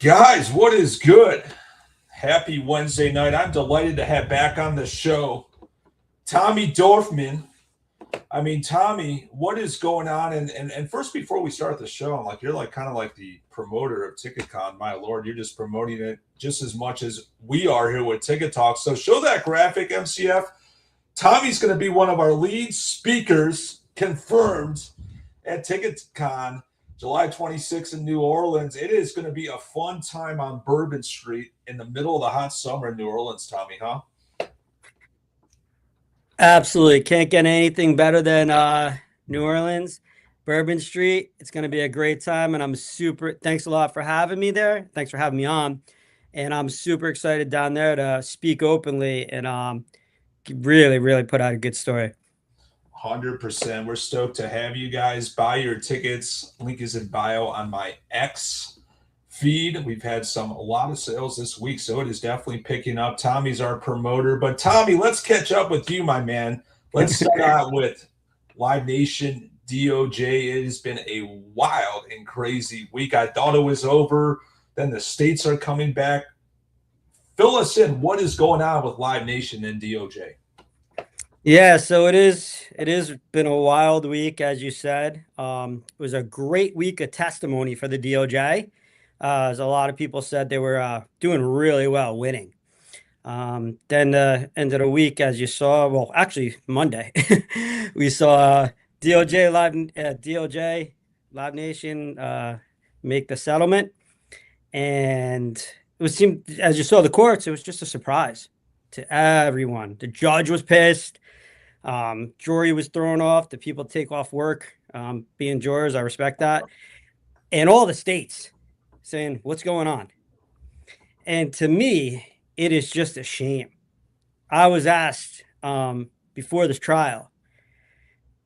Guys, what is good? Happy Wednesday night. I'm delighted to have back on the show Tommy Dorfman. Tommy, what is going on? And first, before we start the show, I'm like, you're like kind of like the promoter of TicketCon. My lord, you're just promoting it just as much as we are here with Ticket Talk. So show that graphic, MCF. Tommy's going to be one of our lead speakers, confirmed, at TicketCon. July 26th in New Orleans. It is going to be a fun time on Bourbon Street in the middle of the hot summer in New Orleans, Tommy, huh? Absolutely. Can't get anything better than New Orleans, Bourbon Street. It's going to be a great time. And thanks a lot for having me there. Thanks for having me on. And I'm super excited down there to speak openly and really, really put out a good story. 100%. We're stoked to have you guys. Buy your tickets. Link is in bio on my X feed. We've had a lot of sales this week, so it is definitely picking up. Tommy's our promoter. But Tommy, let's catch up with you, my man. Let's start out with Live Nation DOJ. It has been a wild and crazy week. I thought it was over. Then the states are coming back. Fill us in. What is going on with Live Nation and DOJ? Yeah, so it has been a wild week, as you said. It was a great week of testimony for the DOJ. As a lot of people said, they were doing really well, winning. Then the end of the week, as you saw, well, actually Monday, we saw DOJ Live Nation make the settlement, and seemed, as you saw the courts, it was just a surprise to everyone. The judge was pissed. Jury was thrown off. The people take off work, being jurors. I respect that. And all the states saying, what's going on? And to me, it is just a shame. I was asked before this trial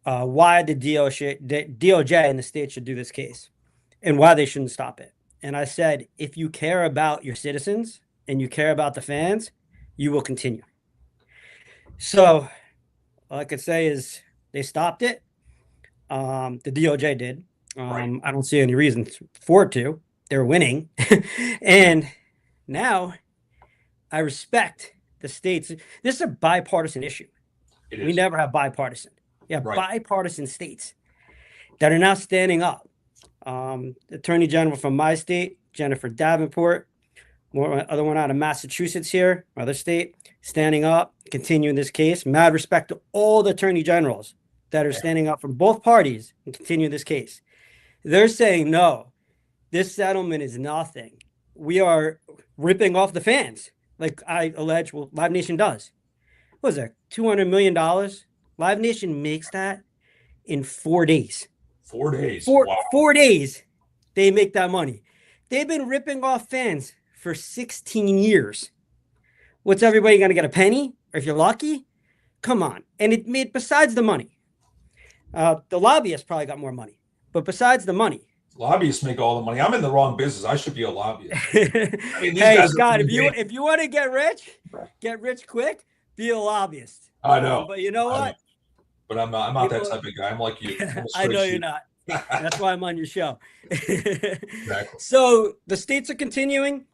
why the DOJ and the state should do this case and why they shouldn't stop it. And I said, if you care about your citizens and you care about the fans, you will continue. So all I could say is they stopped it. The DOJ did. Right. I don't see any reason for it to. They're winning. And now I respect the states. This is a bipartisan issue. We never have bipartisan. Yeah, right. Bipartisan states that are now standing up. Attorney General from my state, Jennifer Davenport, other one out of Massachusetts here, other state, standing up, continuing this case. Mad respect to all the attorney generals that are standing up from both parties and continue this case. They're saying, no, this settlement is nothing. We are ripping off the fans, like I allege Live Nation does. What was that, $200 million? Live Nation makes that in 4 days. 4 days. Wow. 4 days, they make that money. They've been ripping off fans for 16 years. What's everybody going to get, a penny? Or if you're lucky? Come on. And it made, besides the money, the lobbyists probably got more money. But besides the money. Lobbyists make all the money. I'm in the wrong business. I should be a lobbyist. Hey, Scott, if you want to get rich quick, be a lobbyist. I know. But you know what? But I'm not that type of guy. I'm like you. I know you're not. That's why I'm on your show. Exactly. So the states are continuing.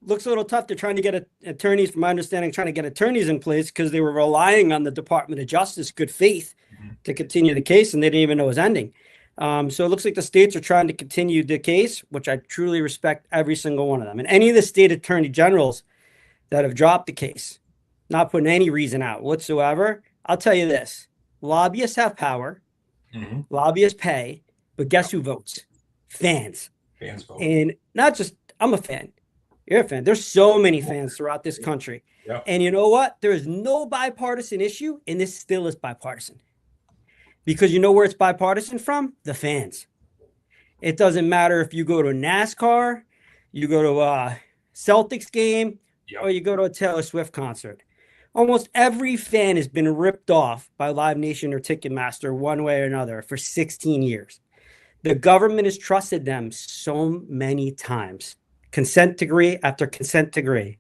Looks a little tough. They're trying to get attorneys, from my understanding, trying to get attorneys in place because they were relying on the Department of Justice, good faith, to continue the case, and they didn't even know it was ending. So it looks like the states are trying to continue the case, which I truly respect every single one of them. And any of the state attorney generals that have dropped the case, not putting any reason out whatsoever, I'll tell you this. Lobbyists have power. Mm-hmm. Lobbyists pay. But guess who votes? Fans. Fans vote. And not just, I'm a fan. You're a fan. There's so many fans throughout this country. Yeah. And you know what? There is no bipartisan issue, and this still is bipartisan. Because you know where it's bipartisan from? The fans. It doesn't matter if you go to NASCAR, you go to a Celtics game, or you go to a Taylor Swift concert. Almost every fan has been ripped off by Live Nation or Ticketmaster one way or another for 16 years. The government has trusted them so many times. Consent decree after consent decree.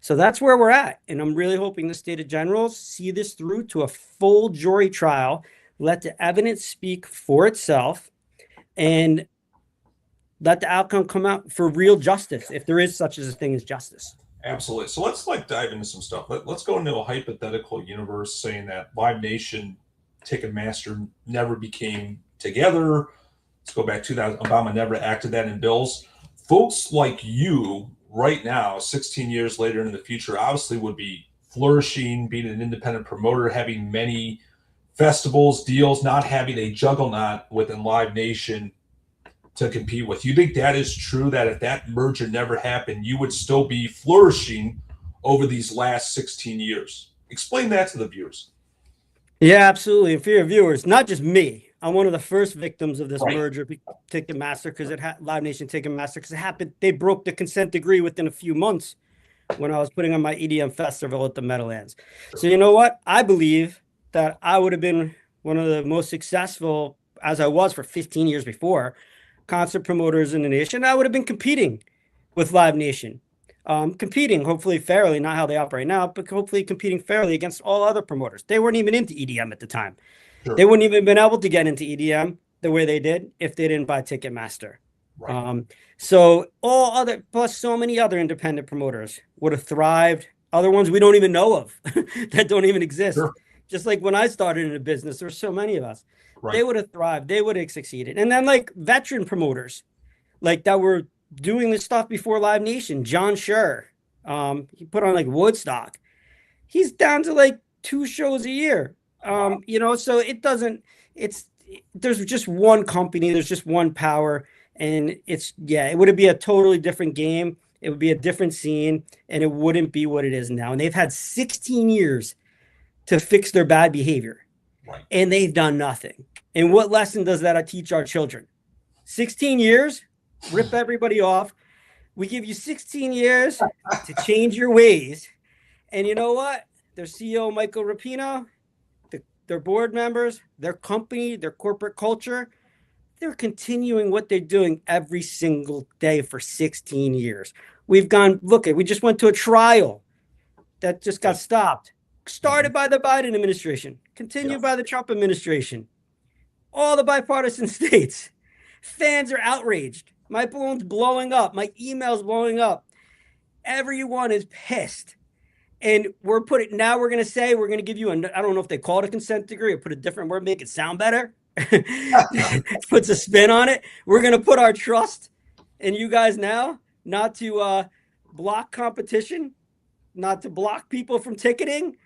So that's where we're at. And I'm really hoping the state of generals see this through to a full jury trial, let the evidence speak for itself, and let the outcome come out for real justice, if there is such as a thing as justice. Absolutely. So let's like dive into some stuff. Let's go into a hypothetical universe saying that Live Nation, Ticketmaster never became together. Let's go back to that. Obama never acted that in bills. Folks like you right now, 16 years later in the future, obviously would be flourishing, being an independent promoter, having many festivals, deals, not having a juggernaut within Live Nation to compete with. You think that is true, that if that merger never happened, you would still be flourishing over these last 16 years? Explain that to the viewers. Yeah, absolutely. And for your viewers, not just me, I'm one of the first victims of this Right. merger, Ticketmaster, because Live Nation Ticketmaster, because it happened. They broke the consent decree within a few months when I was putting on my EDM festival at the Meadowlands. So you know what? I believe that I would have been one of the most successful, as I was for 15 years before, concert promoters in the nation. I would have been competing with Live Nation, competing hopefully fairly, not how they operate now, but hopefully competing fairly against all other promoters. They weren't even into EDM at the time. Sure. They wouldn't even been able to get into EDM the way they did if they didn't buy Ticketmaster. Right. So all other, plus so many other independent promoters would have thrived. Other ones we don't even know of that don't even exist. Sure. Just like when I started in the business, there's so many of us. Right. They would have thrived. They would have succeeded. And then like veteran promoters, like that were doing this stuff before Live Nation. John Scher, he put on like Woodstock. He's down to like 2 shows a year. You know, so it doesn't. There's just one company. There's just one power. And it would be a totally different game. It would be a different scene, and it wouldn't be what it is now. And they've had 16 years to fix their bad behavior, Right. and they've done nothing. And what lesson does that teach our children? 16 years, rip everybody off. We give you 16 years to change your ways. And you know what? Their CEO, Michael Rapino, their board members, their company, their corporate culture, they're continuing what they're doing every single day for 16 years. We just went to a trial that just got stopped. Started by the Biden administration, continued by the Trump administration. All the bipartisan states. Fans are outraged. My phone's blowing up. My email's blowing up. Everyone is pissed. And we're going to give you I don't know if they call it a consent decree or put a different word, make it sound better. Puts a spin on it. We're going to put our trust in you guys now, not to block competition, not to block people from ticketing.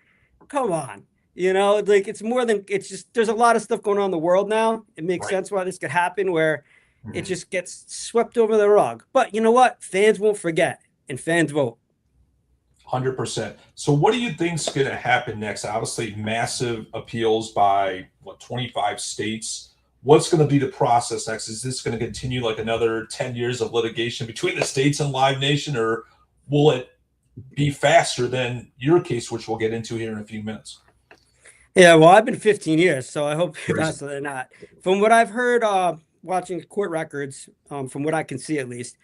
Come on. You know, like it's just, there's a lot of stuff going on in the world now. It makes sense why this could happen, where it just gets swept over the rug. But you know what? Fans won't forget, and fans vote. 100%. So what do you think's going to happen next? Obviously, massive appeals by 25 states. What's going to be the process next? Is this going to continue like another 10 years of litigation between the states and Live Nation, or will it be faster than your case, which we'll get into here in a few minutes? Yeah, well, I've been 15 years, so I hope faster than that. From what I've heard, watching court records, from what I can see at least,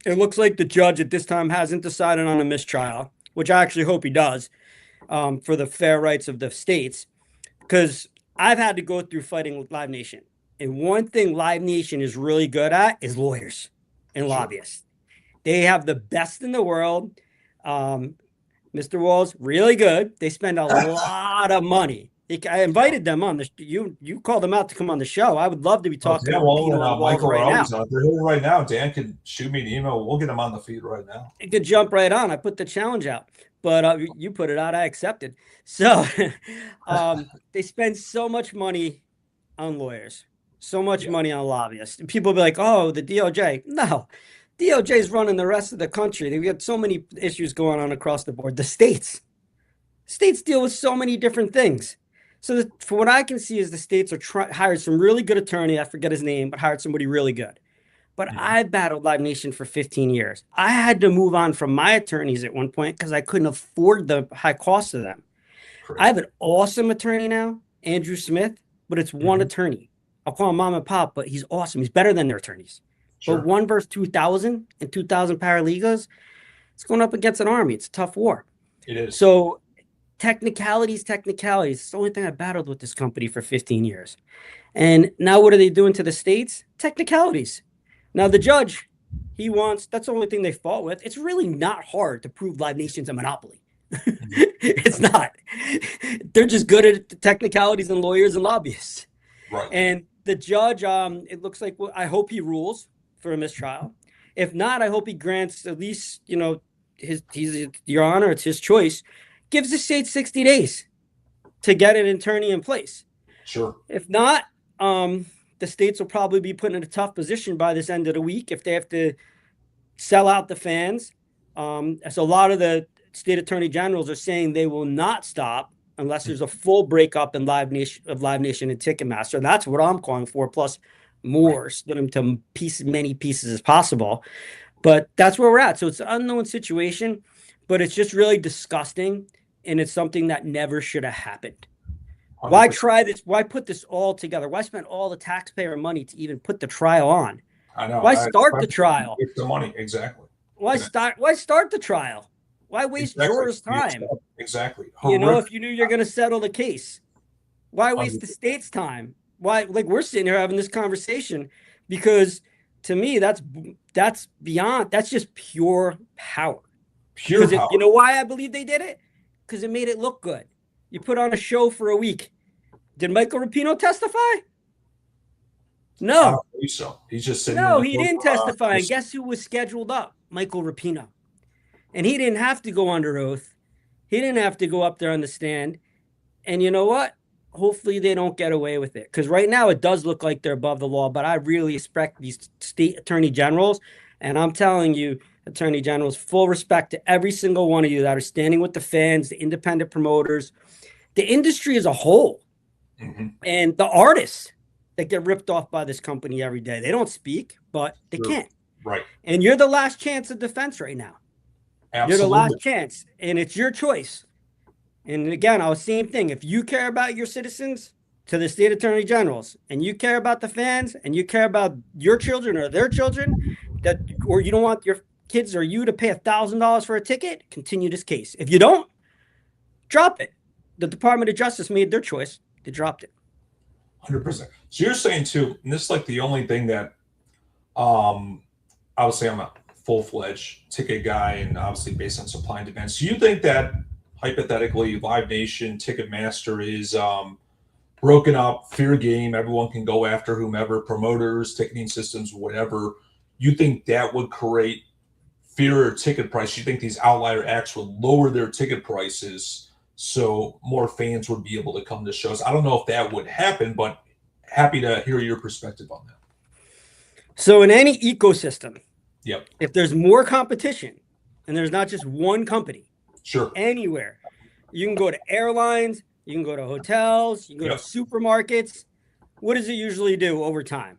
it looks like the judge at this time hasn't decided on a mistrial, which I actually hope he does, for the fair rights of the states, because I've had to go through fighting with Live Nation. And one thing Live Nation is really good at is lawyers and lobbyists. They have the best in the world. Mr. Wall's really good. They spend a lot of money. I invited them on the. You called them out to come on the show. I would love to be talking to Michael right now. They're here right now. Dan can shoot me an email. We'll get them on the feed right now. It could jump right on. I put the challenge out, but you put it out. I accepted. So they spend so much money on lawyers, so much money on lobbyists. And people will be like, "Oh, the DOJ." No, DOJ is running the rest of the country. They've got so many issues going on across the board. The states deal with so many different things. So for what I can see is the states are hired some really good attorney. I forget his name, but hired somebody really good. But I battled Live Nation for 15 years. I had to move on from my attorneys at one point because I couldn't afford the high cost of them. Correct. I have an awesome attorney now, Andrew Smith, but it's one attorney. I'll call him mom and pop, but he's awesome. He's better than their attorneys. Sure. But 1 versus 2,000 and 2,000 paralegals, it's going up against an army. It's a tough war. It is. So technicalities. It's the only thing I battled with this company for 15 years. And now what are they doing to the states? Technicalities. Now the judge, he wants, that's the only thing they fought with. It's really not hard to prove Live Nation's a monopoly. It's not. They're just good at the technicalities and lawyers and lobbyists. Right. And the judge, it looks like, well, I hope he rules for a mistrial. If not, I hope he grants at least, he's Your Honor, it's his choice. Gives the state 60 days to get an attorney in place. Sure. If not, the states will probably be put in a tough position by this end of the week if they have to sell out the fans. So a lot of the state attorney generals are saying they will not stop unless there's a full breakup in Live Nation and Ticketmaster. And that's what I'm calling for, plus more, split them to many pieces as possible. But that's where we're at. So it's an unknown situation, but it's just really disgusting. And it's something that never should have happened. 100%. Why try this? Why put this all together? Why spend all the taxpayer money to even put the trial on? I know. Why start the trial? It's the money, exactly. Why start the trial? Why waste jurors' time? Exactly. If you knew you're going to settle the case, why waste the state's time? Why, we're sitting here having this conversation because, to me, that's beyond. That's just pure power. Pure power. You know why I believe they did it? Because it made it look good. You put on a show for a week. Did Michael Rapino testify? No. I don't believe so. He's just sitting. No, he didn't testify. And guess who was scheduled up? Michael Rapino. And he didn't have to go under oath. He didn't have to go up there on the stand. And you know what? Hopefully they don't get away with it. Because right now it does look like they're above the law. But I really respect these state attorney generals. And I'm telling you, attorney generals, full respect to every single one of you that are standing with the fans, the independent promoters, the industry as a whole, and the artists that get ripped off by this company every day. They don't speak, but they can't. Right. And you're the last chance of defense right now. Absolutely. You're the last chance, and it's your choice. And again, same thing. If you care about your citizens, to the state attorney generals, and you care about the fans, and you care about your children or their children, or you don't want your kids or you to pay $1,000 for a ticket, continue this case. If you don't, drop it. The Department of Justice made their choice. They dropped it. 100%. So you're saying too, and this is like the only thing that, obviously I'm a full-fledged ticket guy, and obviously based on supply and demand. So you think that hypothetically Live Nation, Ticketmaster is broken up, fair game, everyone can go after whomever, promoters, ticketing systems, whatever. You think that would create fairer ticket price? You think these outlier acts would lower their ticket prices so more fans would be able to come to shows? I don't know if that would happen, but happy to hear your perspective on that. So in any ecosystem, yep, if there's more competition and there's not just one company, sure, anywhere, you can go to airlines, you can go to hotels, you can go to supermarkets. What does it usually do over time?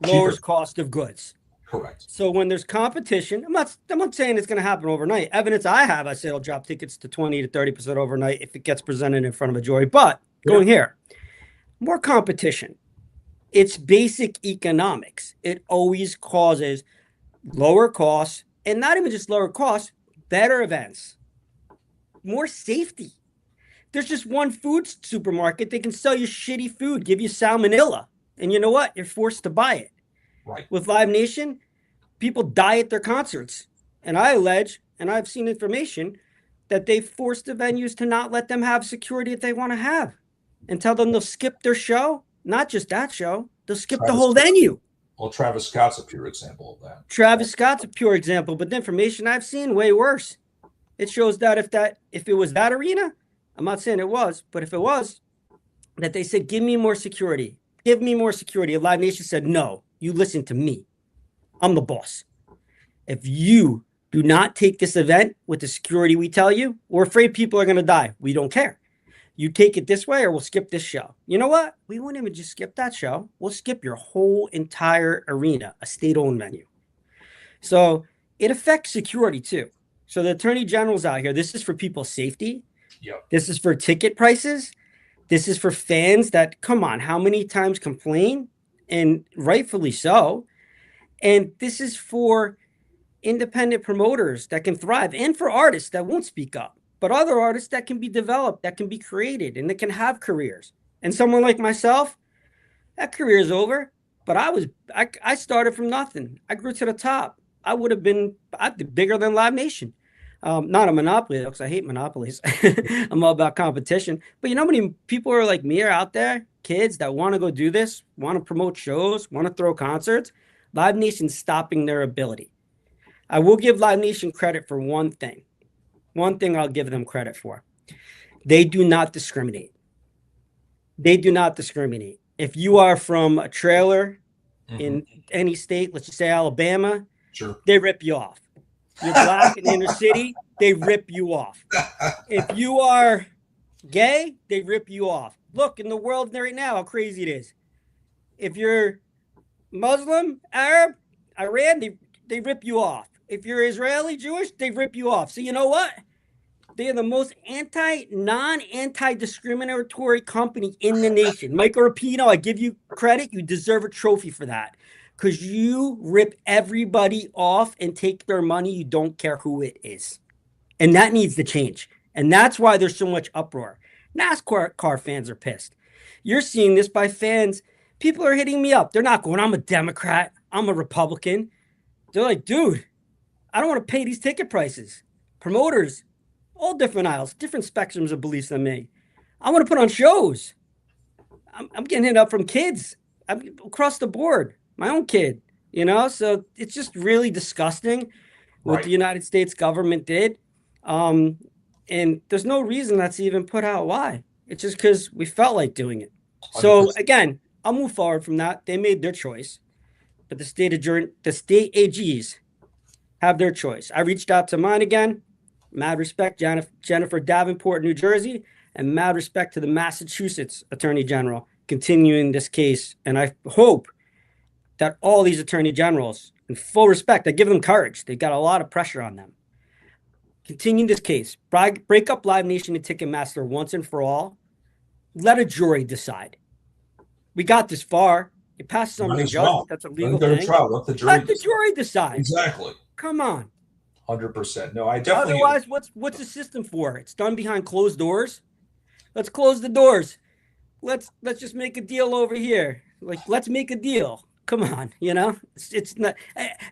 Lowers cost of goods. Correct. So when there's competition, I'm not saying it's going to happen overnight. Evidence I say it'll drop tickets to 20 to 30% overnight if it gets presented in front of a jury. But going here, more competition. It's basic economics. It always causes lower costs, and not even just lower costs, better events, more safety. There's just one food supermarket. They can sell you shitty food, give you salmonella. And you know what? You're forced to buy it. Right. With Live Nation, people die at their concerts. And I allege, and I've seen information, that they forced the venues to not let them have security that they want to have and tell them they'll skip their show. Not just that show. They'll skip the whole venue. Well, Travis Scott's a pure example of that. Travis Scott's a pure example, but the information I've seen, way worse. It shows that if it was that arena, I'm not saying it was, but if it was, that they said, give me more security. Give me more security. And Live Nation said, no, you listen to me. I'm the boss. If you do not take this event with the security we tell you, we're afraid people are going to die. We don't care. You take it this way or we'll skip this show. You know what? We won't even just skip that show. We'll skip your whole entire arena, a state-owned venue. So it affects security too. So the attorney general's out here. This is for people's safety. Yep. This is for ticket prices. This is for fans that, come on, how many times complain? And rightfully so. And this is for independent promoters that can thrive, and for artists that won't speak up, but other artists that can be developed, that can be created, and that can have careers. And someone like myself, that career is over. But I started from nothing. I grew to the top. I'd be bigger than Live Nation. Not a monopoly, because I hate monopolies. I'm all about competition. But you know how many people are like me are out there, kids that want to go do this, want to promote shows, want to throw concerts? Live Nation's stopping their ability. I will give Live Nation credit for one thing. One thing I'll give them credit for. They do not discriminate. They do not discriminate. If you are from a trailer in any state, let's just say Alabama, Sure. they rip you off. You're black in inner city, they rip you off. If you are gay, they rip you off. Look, in the world right now, how crazy it is. If you're Muslim, Arab, Iran, they rip you off. If you're Israeli, Jewish, they rip you off. So you know what? They are the most anti-discriminatory company in the nation. Michael Rapino, I give you credit. You deserve a trophy for that. Because you rip everybody off and take their money. You don't care who it is. And that needs to change. And that's why there's so much uproar. NASCAR fans are pissed. You're seeing this by fans. People are hitting me up. They're not going, I'm a Democrat. I'm a Republican. They're like, dude, I don't want to pay these ticket prices. Promoters, all different aisles, different spectrums of beliefs than me. I want to put on shows. I'm getting hit up from kids. I'm across the board. My own kid, you know? So it's just really disgusting what the United States government did. And there's no reason that's even put out. Why? It's just because we felt like doing it. 100%. So again, I'll move forward from that. They made their choice. But the state AGs have their choice. I reached out to mine again. Mad respect, Jennifer Davenport, New Jersey, and mad respect to the Massachusetts Attorney General continuing this case. And I hope that all these attorney generals, in full respect, I give them courage. They got a lot of pressure on them. Continue this case. Break up Live Nation and Ticketmaster once and for all. Let a jury decide. We got this far. It passed summary judgment. That's a legal thing. Let the jury decide. Exactly. Come on. 100%. No, I definitely. Otherwise, what's the system for? It's done behind closed doors. Let's close the doors. Let's just make a deal over here. Like, let's make a deal. Come on, you know, it's not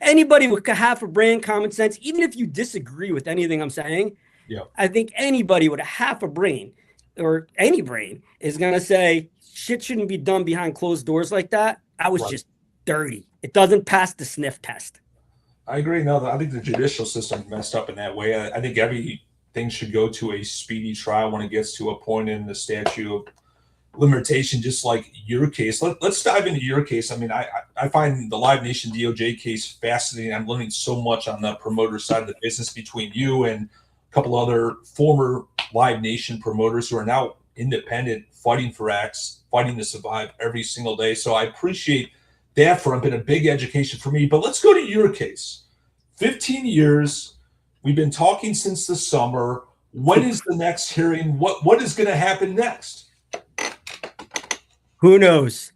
anybody with half a brain, common sense. Even if you disagree with anything I'm saying, I think anybody with a half a brain or any brain is gonna say shit shouldn't be done behind closed doors like that. I was just dirty. It doesn't pass the sniff test. I agree. No, I think the judicial system messed up in that way. I think everything should go to a speedy trial when it gets to a point in the statute of limitation, just like your case. Let's dive into your case. I mean, I find the Live Nation DOJ case fascinating. I'm learning so much on the promoter side of the business between you and a couple other former Live Nation promoters who are now independent, fighting for acts, fighting to survive every single day. So I appreciate that front. Been a big education for me. But let's go to your case. 15 years. We've been talking since the summer. When is the next hearing? What is going to happen next? Who knows?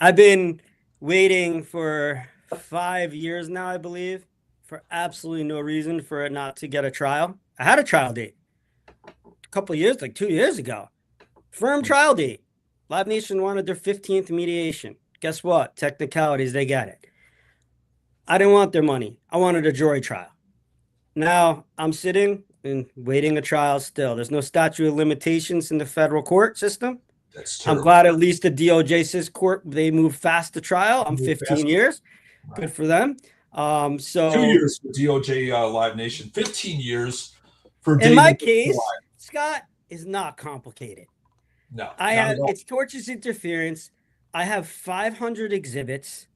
I've been waiting for 5 years now, I believe, for absolutely no reason for it not to get a trial. I had a trial date a couple of years, like 2 years ago. Firm trial date. Live Nation wanted their 15th mediation. Guess what? Technicalities, they got it. I didn't want their money. I wanted a jury trial. Now I'm sitting and waiting a trial still. There's no statute of limitations in the federal court system. That's terrible. I'm glad at least the DOJ says court, they moved fast to trial. I'm 15 years. Right. Good for them. So 2 years for DOJ Live Nation, 15 years for in my case, Scott, is not complicated. No. It's tortious interference. I have 500 exhibits.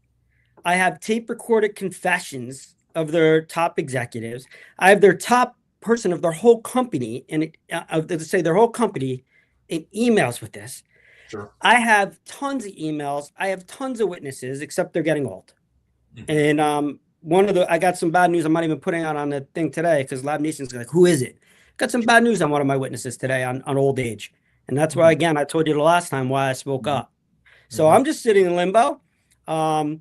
I have tape recorded confessions of their top executives. I have their top person of their whole company and their whole company in emails with this. Sure. I have tons of emails. I have tons of witnesses, except they're getting old. Mm-hmm. And I got some bad news. I'm not even putting out on the thing today because Live Nation's like, who is it? Got some bad news on one of my witnesses today on old age. And that's why, again, I told you the last time why I spoke up. So I'm just sitting in limbo. And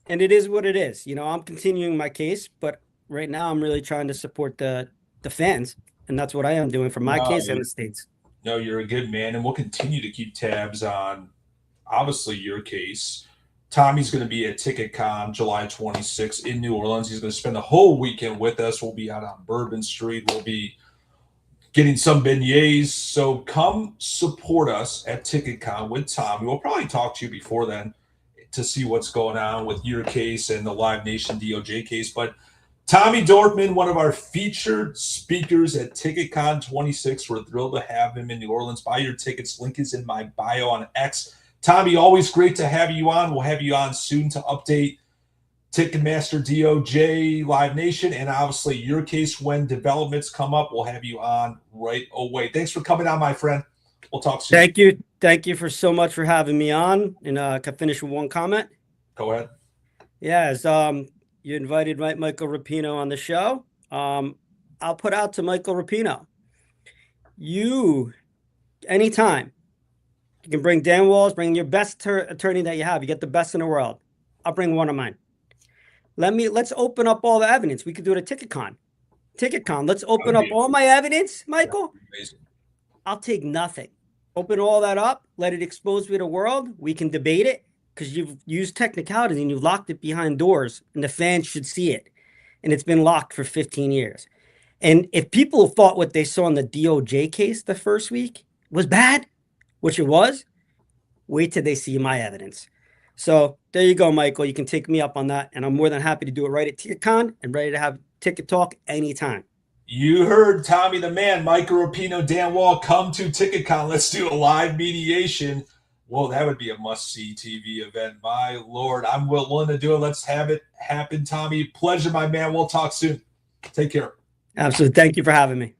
it is what it is. You know, I'm continuing my case, but right now I'm really trying to support the fans. And that's what I am doing for my case and the state's. No, you're a good man, and we'll continue to keep tabs on, obviously, your case Tommy's going to be at TicketCon July 26th in New Orleans. He's going to spend the whole weekend with us. We'll be out on Bourbon Street. We'll be getting some beignets. So come support us at TicketCon with Tommy. We'll probably talk to you before then to see what's going on with your case and the Live Nation DOJ case. But Tommy Dorfman, one of our featured speakers at TicketCon 26. We're thrilled to have him in New Orleans. Buy your tickets. Link is in my bio on X. Tommy, always great to have you on. We'll have you on soon to update Ticketmaster, DOJ, Live Nation, and obviously your case when developments come up. We'll have you on right away. Thanks for coming on, my friend. We'll talk soon. Thank you. Thank you for so much for having me on. And can I finish with one comment? Go ahead. Yes. You invited Michael Rapino on the show. I'll put out to Michael Rapino. You, anytime, you can bring Dan Walls, bring your best attorney that you have. You get the best in the world. I'll bring one of mine. Let's open up all the evidence. We could do it at TicketCon. TicketCon. Let's open up all my evidence, Michael. Amazing. I'll take nothing. Open all that up. Let it expose to the world. We can debate it because you've used technicalities and you've locked it behind doors, and the fans should see it. And it's been locked for 15 years. And if people thought what they saw in the DOJ case the first week was bad, which it was, wait till they see my evidence. So there you go, Michael. You can take me up on that. And I'm more than happy to do it right at TicketCon and ready to have Ticket Talk anytime. You heard Tommy the man, Michael Rapino, Dan Wall, come to TicketCon. Let's do a live mediation. Whoa, that would be a must-see TV event. My Lord, I'm willing to do it. Let's have it happen, Tommy. Pleasure, my man. We'll talk soon. Take care. Absolutely. Thank you for having me.